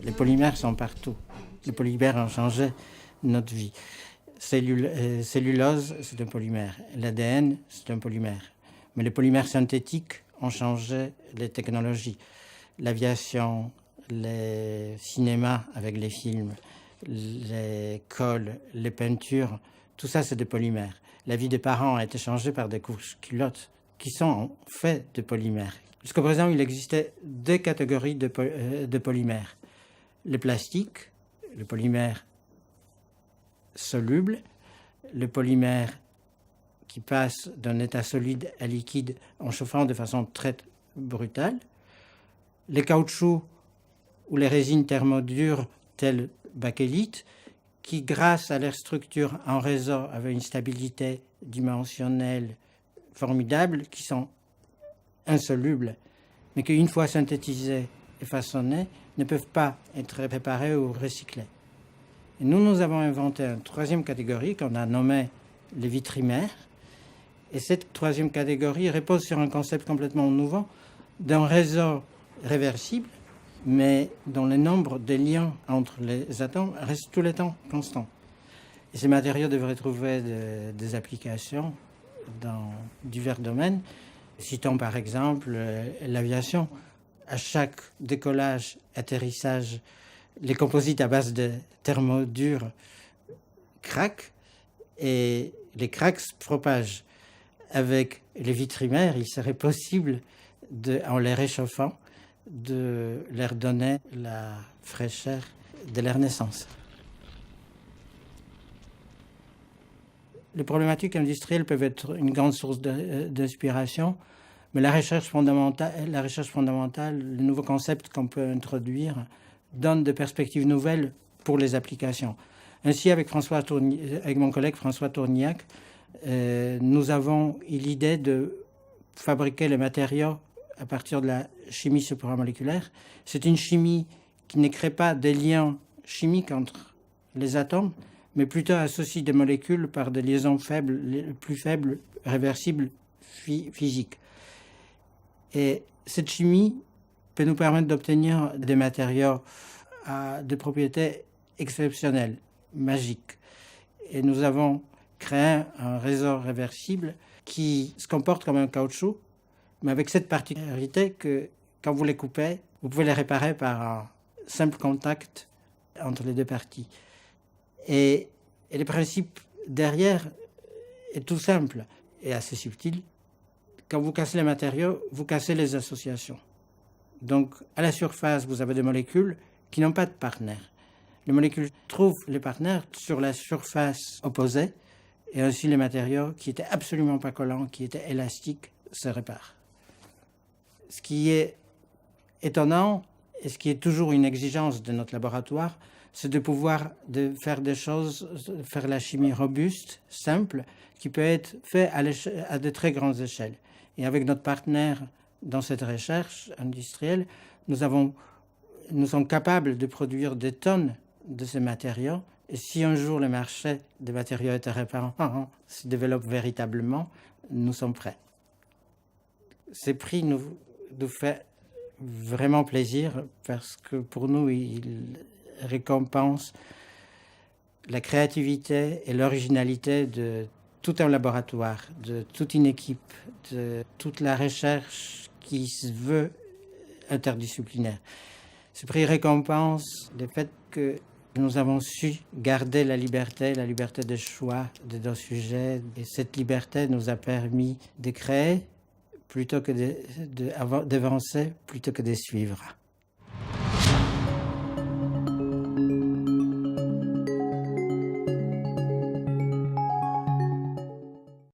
Les polymères sont partout. Les polymères ont changé notre vie. Cellulose, c'est un polymère. L'ADN, c'est un polymère. Mais les polymères synthétiques ont changé les technologies. L'aviation, les cinémas avec les films, les colles, les peintures, tout ça, c'est des polymères. La vie des parents a été changée par des couches culottes qui sont faites de polymères. Jusqu'à présent, il existait deux catégories de polymères. Le plastique, le polymère soluble, le polymère qui passe d'un état solide à liquide en chauffant de façon très brutale, les caoutchoucs ou les résines thermodures telles bakélite, qui grâce à leur structure en réseau avec une stabilité dimensionnelle formidable, qui sont insolubles, mais qui une fois synthétisés et façonnés ne peuvent pas être préparés ou recyclés. Et nous avons inventé une troisième catégorie qu'on a nommée les vitrimères. Et cette troisième catégorie repose sur un concept complètement nouveau d'un réseau réversible, mais dont le nombre de liens entre les atomes reste tout le temps constant. Et ces matériaux devraient trouver des applications dans divers domaines. Citons par exemple l'aviation. À chaque décollage, atterrissage, les composites à base de thermodures craquent et les cracks se propagent. Avec les vitrimères, il serait possible, en les réchauffant, de leur donner la fraîcheur de leur naissance. Les problématiques industrielles peuvent être une grande source d'inspiration, mais la recherche fondamentale, le nouveau concept qu'on peut introduire, donne des perspectives nouvelles pour les applications. Ainsi, avec mon collègue François Tourniac, nous avons eu l'idée de fabriquer les matériaux à partir de la chimie supramoléculaire. C'est une chimie qui ne crée pas des liens chimiques entre les atomes, mais plutôt associe des molécules par des liaisons faibles, les plus faibles, réversibles, physiques. Et cette chimie peut nous permettre d'obtenir des matériaux à des propriétés exceptionnelles, magiques. Et nous avons créé un réseau réversible qui se comporte comme un caoutchouc, mais avec cette particularité que quand vous les coupez, vous pouvez les réparer par un simple contact entre les deux parties. Et le principe derrière est tout simple et assez subtil. Quand vous cassez les matériaux, vous cassez les associations. Donc, à la surface, vous avez des molécules qui n'ont pas de partenaire. Les molécules trouvent les partenaires sur la surface opposée, et ainsi les matériaux qui n'étaient absolument pas collants, qui étaient élastiques, se réparent. Ce qui est étonnant, et ce qui est toujours une exigence de notre laboratoire, c'est de pouvoir faire des choses, faire la chimie robuste, simple, qui peut être fait à de très grandes échelles. Et avec notre partenaire dans cette recherche industrielle, nous sommes capables de produire des tonnes de ces matériaux. Et si un jour le marché des matériaux réparants se développe véritablement, nous sommes prêts. Ces prix nous fait vraiment plaisir parce que pour nous, ils récompensent la créativité et l'originalité de tout un laboratoire, de toute une équipe, de toute la recherche qui se veut interdisciplinaire. Ce prix récompense le fait que nous avons su garder la liberté de choix de nos sujets. Et cette liberté nous a permis de créer plutôt que d'avancer, plutôt que de suivre.